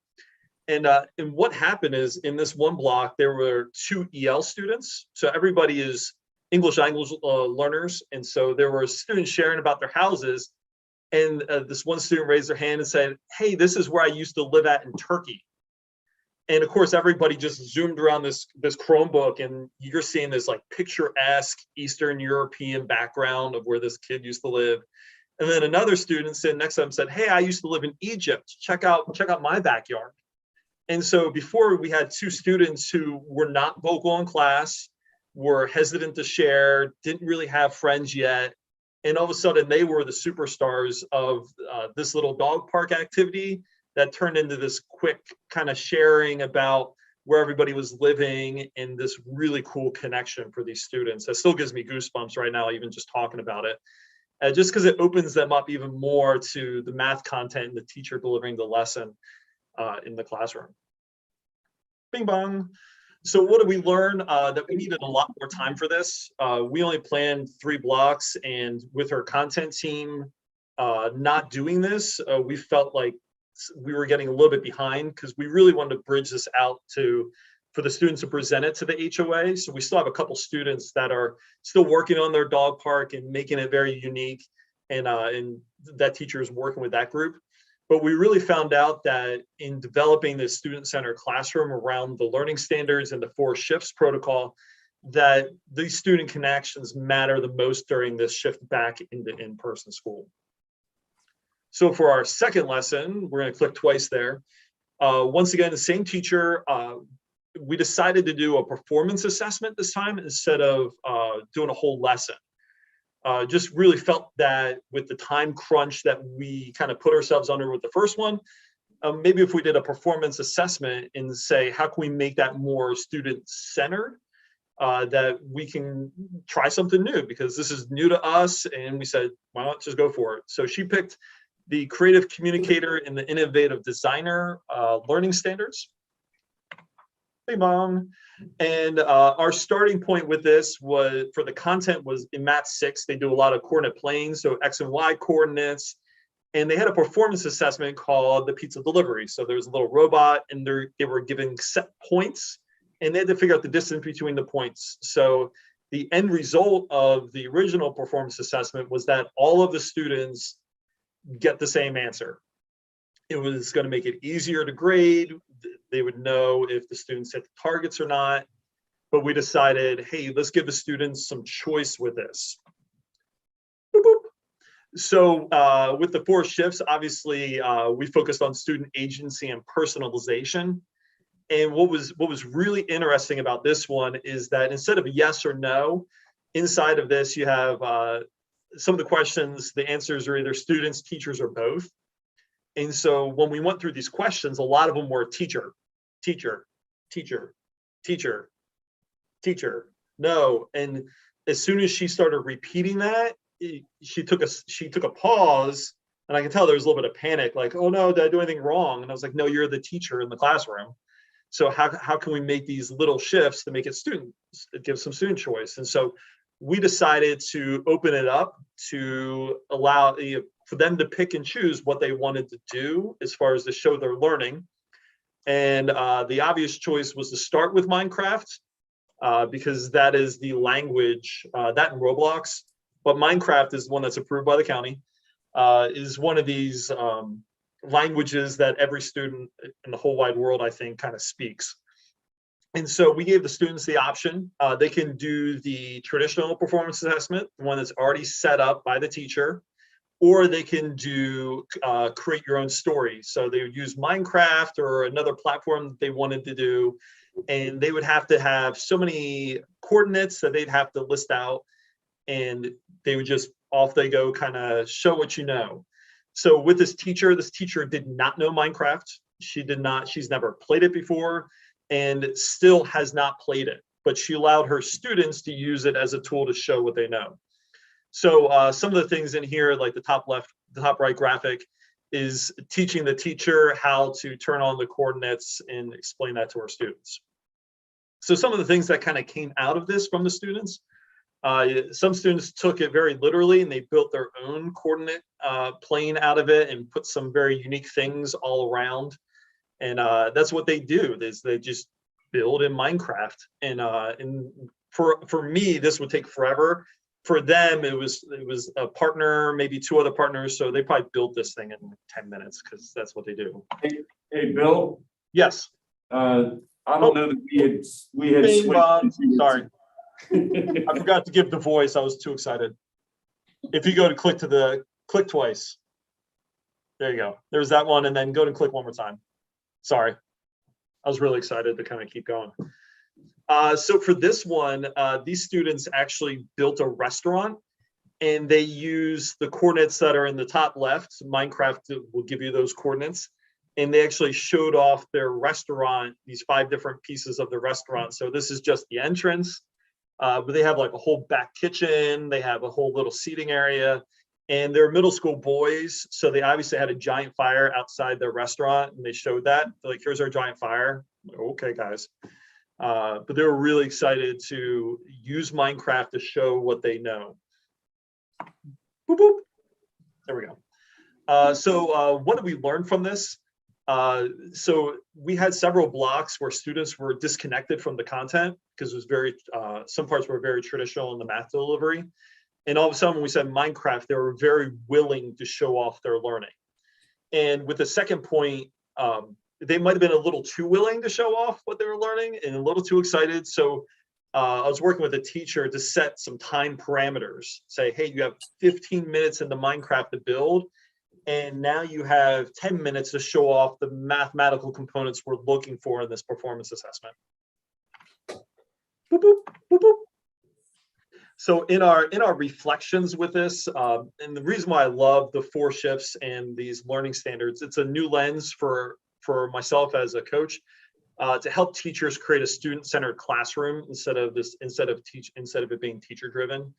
And what happened is in this one block, there were 2 EL students. So everybody is English language learners. And so there were students sharing about their houses. And this one student raised their hand and said, hey, this is where I used to live at in Turkey. And of course, everybody just zoomed around this Chromebook, and you're seeing this like picturesque Eastern European background of where this kid used to live. And then another student sitting next to him said, hey, I used to live in Egypt. Check out my backyard. And so before, we had two students who were not vocal in class, were hesitant to share, didn't really have friends yet. And all of a sudden they were the superstars of this little dog park activity that turned into this quick kind of sharing about where everybody was living, and this really cool connection for these students. That still gives me goosebumps right now, even just talking about it. Just because it opens them up even more to the math content and the teacher delivering the lesson in the classroom. Bing bong. So what did we learn? That we needed a lot more time for this. We only planned 3 blocks, and with our content team not doing this, we felt like we were getting a little bit behind, because we really wanted to bridge this out for the students to present it to the HOA. So we still have a couple students that are still working on their dog park and making it very unique, and that teacher is working with that group. But we really found out that in developing the student-centered classroom around the learning standards and the 4 shifts protocol, that these student connections matter the most during this shift back into in-person school. So for our second lesson, we're going to click twice there. Once again, the same teacher. We decided to do a performance assessment this time instead of doing a whole lesson. Just really felt that with the time crunch that we kind of put ourselves under with the first one, maybe if we did a performance assessment and say, how can we make that more student-centered, that we can try something new, because this is new to us, and we said, why not just go for it? So she picked the creative communicator and the innovative designer learning standards. Bing bong. And our starting point with this was, for the content, was in Math 6. They do a lot of coordinate planes, so X and Y coordinates. And they had a performance assessment called the pizza delivery. So there was a little robot, and they were given set points, and they had to figure out the distance between the points. So the end result of the original performance assessment was that all of the students get the same answer. It was going to make it easier to grade. They would know if the students hit the targets or not. But we decided, hey, let's give the students some choice with this. Boop, boop. So with the 4 shifts, obviously, we focused on student agency and personalization. And what was really interesting about this one is that instead of yes or no, inside of this, you have some of the questions, the answers are either students, teachers, or both. And so when we went through these questions, a lot of them were teacher, teacher, teacher, teacher, teacher, no. And as soon as she started repeating that, she took a pause, and I could tell there was a little bit of panic, like, oh no, did I do anything wrong? And I was like, no, you're the teacher in the classroom. So how can we make these little shifts to make it give some student choice? And so we decided to open it up to allow for them to pick and choose what they wanted to do as far as to show their learning. And the obvious choice was to start with Minecraft, because that is the language, that in Roblox, but Minecraft is one that's approved by the county, is one of these languages that every student in the whole wide world, I think, kind of speaks. And so we gave the students the option. They can do the traditional performance assessment, the one that's already set up by the teacher, or they can do create your own story. So they would use Minecraft or another platform that they wanted to do, and they would have to have so many coordinates that they'd have to list out, and they would just, off they go, kind of show what you know. So with this teacher did not know Minecraft. She's never played it before, and still has not played it, but she allowed her students to use it as a tool to show what they know. So some of the things in here, like the top left, the top right graphic, is teaching the teacher how to turn on the coordinates and explain that to our students. So some of the things that kind of came out of this from the students, some students took it very literally, and they built their own coordinate plane out of it and put some very unique things all around. And that's what they do, is they just build in Minecraft. And for me, this would take forever. For them, it was a partner, maybe 2 other partners. So they probably built this thing in 10 minutes, because that's what they do. Hey, Bill. Yes. I don't know that we had Bing switched. bong. Sorry. I forgot to give the voice. I was too excited. If you go to click Click twice. There you go. There's that one, and then go and click one more time. Sorry. I was really excited to kind of keep going. So for this one, these students actually built a restaurant, and they use the coordinates that are in the top left. Minecraft will give you those coordinates. And they actually showed off their restaurant, these 5 different pieces of the restaurant. So this is just the entrance, but they have like a whole back kitchen. They have a whole little seating area, and they're middle school boys. So they obviously had a giant fire outside their restaurant, and they showed that. They're like, here's our giant fire. Okay, guys. But they were really excited to use Minecraft to show what they know. Boop, boop. There we go. So what did we learn from this? So we had several blocks where students were disconnected from the content because it was very, some parts were very traditional in the math delivery. And all of a sudden, when we said Minecraft, they were very willing to show off their learning. And with the second point, they might have been a little too willing to show off what they were learning and a little too excited. So I was working with a teacher to set some time parameters, say, hey, you have 15 minutes into Minecraft to build. And now you have 10 minutes to show off the mathematical components we're looking for in this performance assessment. Boop, boop, boop, boop. So in our reflections with this, and the reason why I love the 4 shifts and these learning standards, it's a new lens for myself as a coach to help teachers create a student-centered classroom instead of it being teacher-driven.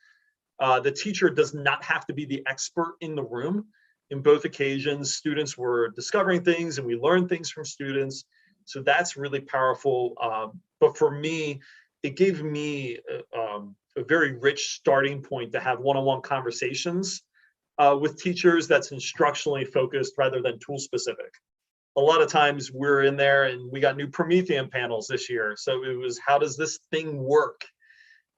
The teacher does not have to be the expert in the room. In both occasions, students were discovering things and we learned things from students. So that's really powerful. But for me, it gave me a very rich starting point to have one-on-one conversations with teachers that's instructionally focused rather than tool specific. A lot of times we're in there and we got new Promethean panels this year. So it was, how does this thing work?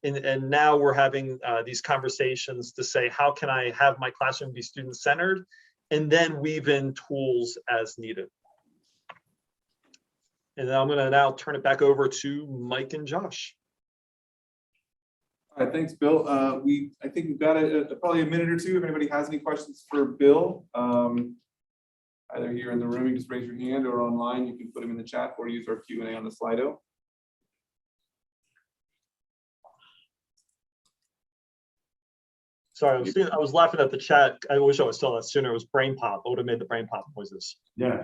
And now we're having these conversations to say, how can I have my classroom be student-centered? And then weave in tools as needed. And I'm going to now turn it back over to Mike and Josh. All right, thanks, Bill. I think we've got probably a minute or two. If anybody has any questions for Bill, either here in the room, you just raise your hand, or online, you can put them in the chat or use our Q&A on the Slido. Sorry, I was laughing at the chat. I wish I was still that sooner. It was brain pop. I would have made the brain pop noises. Yeah.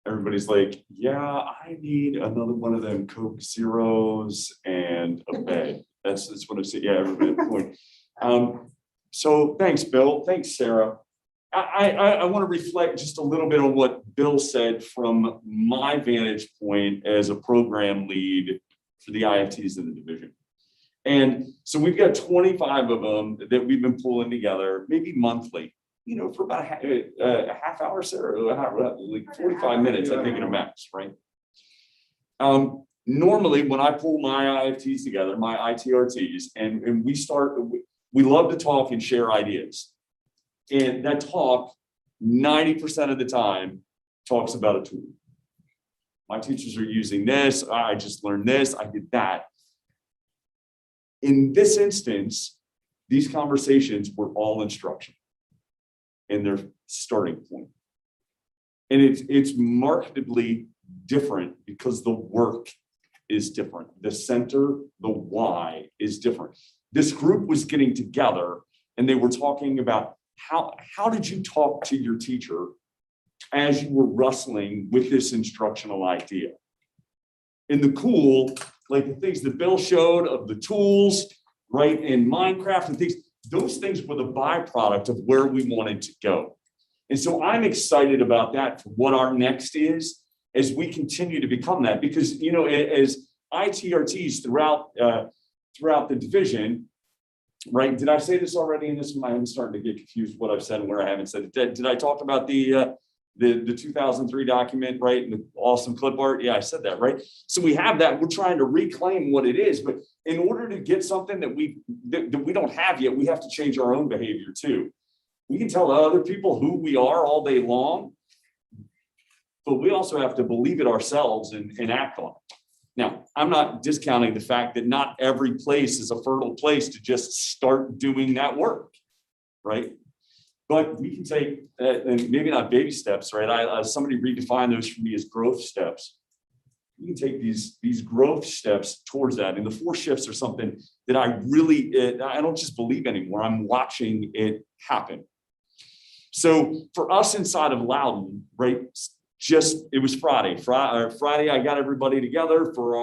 Everybody's like, yeah, I need another one of them Coke Zeros and a bed. That's what I said. Yeah, everybody point. So thanks, Bill. Thanks, Sarah. I want to reflect just a little bit on what Bill said from my vantage point as a program lead for the IFTs in the division. And so we've got 25 of them that we've been pulling together, maybe monthly, for about a half hour, Sarah, like 45 minutes, I think, in a max, right? Normally, when I pull my IFTs together, my ITRTs, and we love to talk and share ideas. And that talk, 90% of the time, talks about a tool. My teachers are using this. I just learned this. I did that. In this instance, these conversations were all instruction in their starting point. And it's markedly different because the work is different. The center, the why is different. This group was getting together and they were talking about how did you talk to your teacher as you were wrestling with this instructional idea? And the cool, like the things that Bill showed of the tools, right, in Minecraft and things, those things were the byproduct of where we wanted to go. And so I'm excited about that for what our next is as we continue to become that, because, as ITRTs throughout the division, right? Did I say this already in this one? I'm starting to get confused what I've said and where I haven't said it. Did I talk about the 2003 document, right? And the awesome clip art. Yeah, I said that, right? So we have that. We're trying to reclaim what it is, but in order to get something that we don't have yet, we have to change our own behavior too. We can tell other people who we are all day long, but we also have to believe it ourselves and act on it. Now, I'm not discounting the fact that not every place is a fertile place to just start doing that work, right? But we can take, and maybe not baby steps, right? Somebody redefined those for me as growth steps. You can take these growth steps towards that. And the 4 shifts are something that I don't just believe anymore. I'm watching it happen. So for us inside of Loudoun, right? It was Friday. Friday, I got everybody together for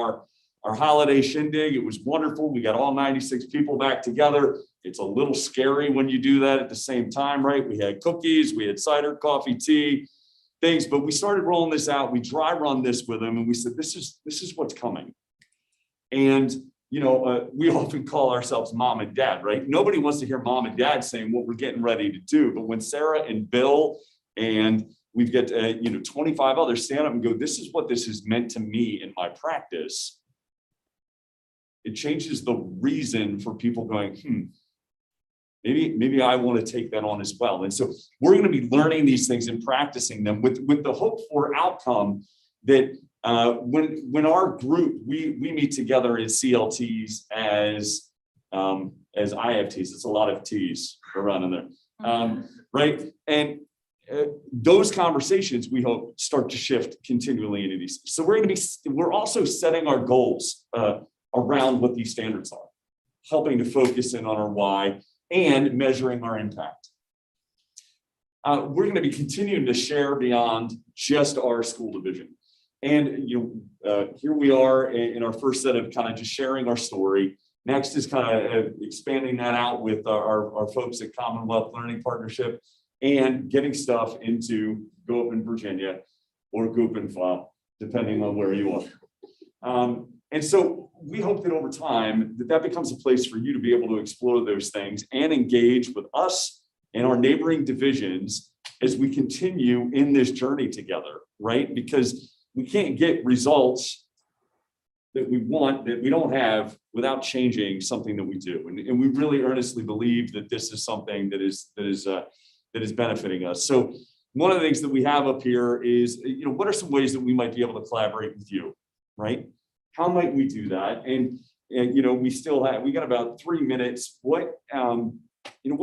our holiday shindig. It was wonderful. We got all 96 people back together. It's a little scary when you do that at the same time, right? We had cookies, we had cider, coffee, tea, things, but we started rolling this out. We dry run this with them and we said, this is what's coming. And, we often call ourselves mom and dad, right? Nobody wants to hear mom and dad saying what we're getting ready to do. But when Sarah and Bill and we've got, 25 others stand up and go, this is what this has meant to me in my practice. It changes the reason for people going, maybe I want to take that on as well. And so we're going to be learning these things and practicing them with the hope for outcome that when our group, we meet together as CLTs as IFTs, it's a lot of T's around in there, right? And those conversations we hope start to shift continually into these. So we're also setting our goals around what these standards are, helping to focus in on our why and measuring our impact. We're going to be continuing to share beyond just our school division. And here we are in our first set of kind of just sharing our story. Next is kind of expanding that out with our folks at Commonwealth Learning Partnership and getting stuff into Go Up in Virginia or Go Up in File, depending on where you are. And so we hope that over time that becomes a place for you to be able to explore those things and engage with us and our neighboring divisions as we continue in this journey together, right? Because we can't get results that we want, that we don't have without changing something that we do. And we really earnestly believe that this is something that is benefiting us. So one of the things that we have up here is, what are some ways that we might be able to collaborate with you, right? How might we do that? And we got about 3 minutes. What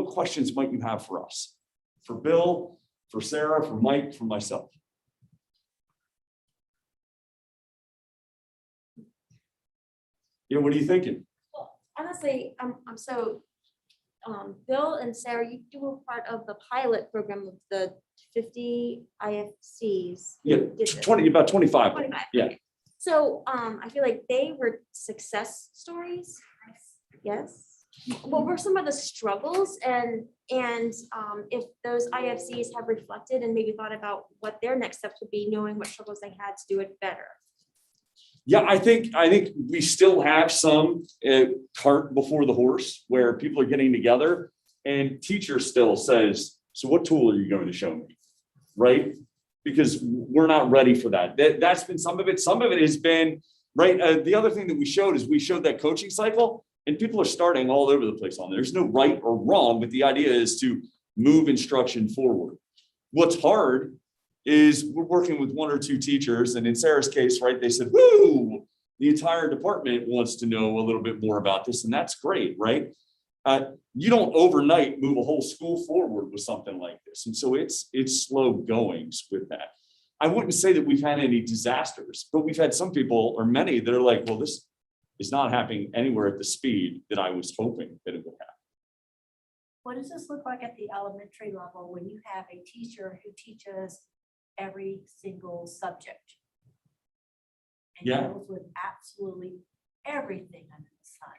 questions might you have for us? For Bill, for Sarah, for Mike, for myself? What are you thinking? Well, honestly, Bill and Sarah, you were part of the pilot program of the 50 IFCs. Yeah, 20, about 25. 25. Yeah. Okay. So I feel like they were success stories. Yes. What were some of the struggles and if those IFCs have reflected and maybe thought about what their next steps would be, knowing what struggles they had to do it better? Yeah, I think we still have some cart before the horse where people are getting together and teacher still says, so what tool are you going to show me? Right? Because we're not ready for that. That's been some of it. Some of it has been, right? The other thing that we showed is we showed that coaching cycle and people are starting all over the place on there. There's no right or wrong, but the idea is to move instruction forward. What's hard is we're working with 1 or 2 teachers, and in Sarah's case, right, they said, woo, the entire department wants to know a little bit more about this, and that's great, right? You don't overnight move a whole school forward with something like this, and so it's slow goings with that. I wouldn't say that we've had any disasters, but we've had some people, or many, that are like, well, this is not happening anywhere at the speed that I was hoping that it would happen. What does this look like at the elementary level when you have a teacher who teaches every single subject? And Yeah. deals with absolutely everything under the sun.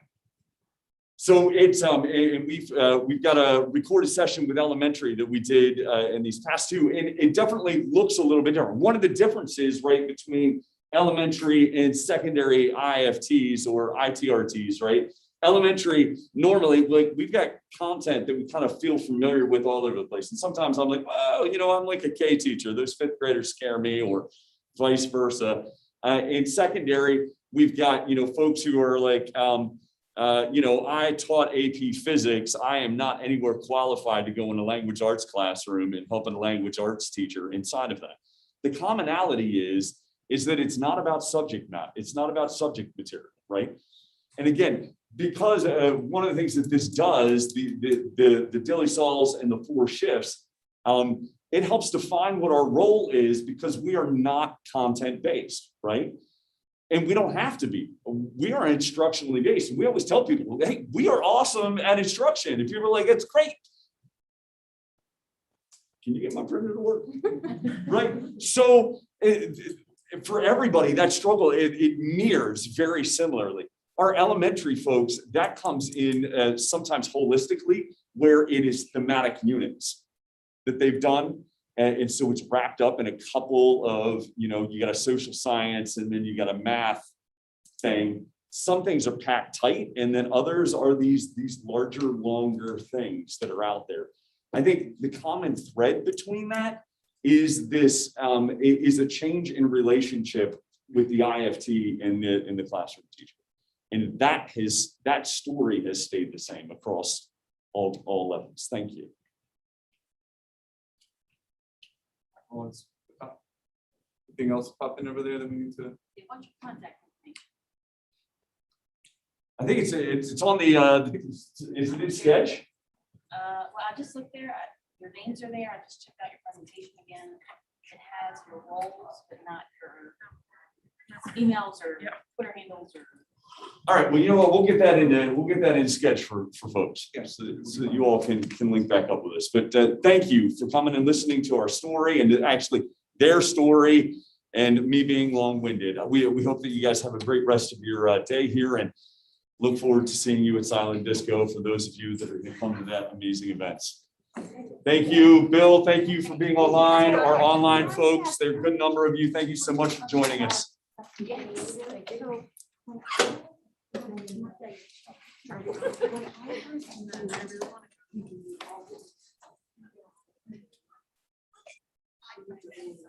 So it's and we've got a recorded session with elementary that we did in these past 2, and it definitely looks a little bit different. One of the differences, right, between elementary and secondary IFTs or ITRTs, right? Elementary, normally, like, we've got content that we kind of feel familiar with all over the place. And sometimes I'm like, well, I'm like a K teacher. Those 5th graders scare me, or vice versa. In secondary, we've got, folks who are like, I taught AP physics. I am not anywhere qualified to go in a language arts classroom and help a language arts teacher inside of that. The commonality is is that it's not about subject matter. It's not about subject material, right? And again, because one of the things that this does, the daily sols and the 4 shifts, it helps define what our role is because we are not content-based, right? And we don't have to be. We are instructionally based. And we always tell people, hey, we are awesome at instruction. If you're like, it's great. Can you get my printer to work? Right? So for everybody, that struggle, it mirrors very similarly. Our elementary folks, that comes in sometimes holistically, where it is thematic units that they've done. And so it's wrapped up in a couple of, you got a social science and then you got a math thing. Some things are packed tight, and then others are these larger, longer things that are out there. I think the common thread between that is this is a change in relationship with the IFT and the classroom teacher. And that story has stayed the same across all levels. Thank you. Anything else popping over there that we need to? What's your contact information? I think it's on the is it in sketch? Well, I just looked there, your names are there, I just checked out your presentation again. It has your roles, but not your emails or Twitter handles or. All right, well, you know what, we'll get that in sketch for folks, so that you all can link back up with us. But thank you for coming and listening to our story and actually their story and me being long-winded. We hope that you guys have a great rest of your day here and look forward to seeing you at Silent Disco for those of you that are going to come to that amazing events. Thank you, Bill. Thank you for being online. Our online folks, there are a good number of you. Thank you so much for joining us. Yes.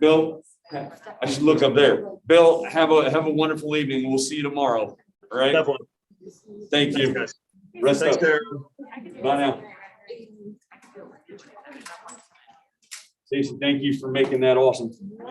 Bill, I should look up there. Bill, have a wonderful evening. We'll see you tomorrow. All right. Definitely. Thank you. Guys. Rest Thanks, up. Derek. Bye now. Stacey, thank you for making that awesome.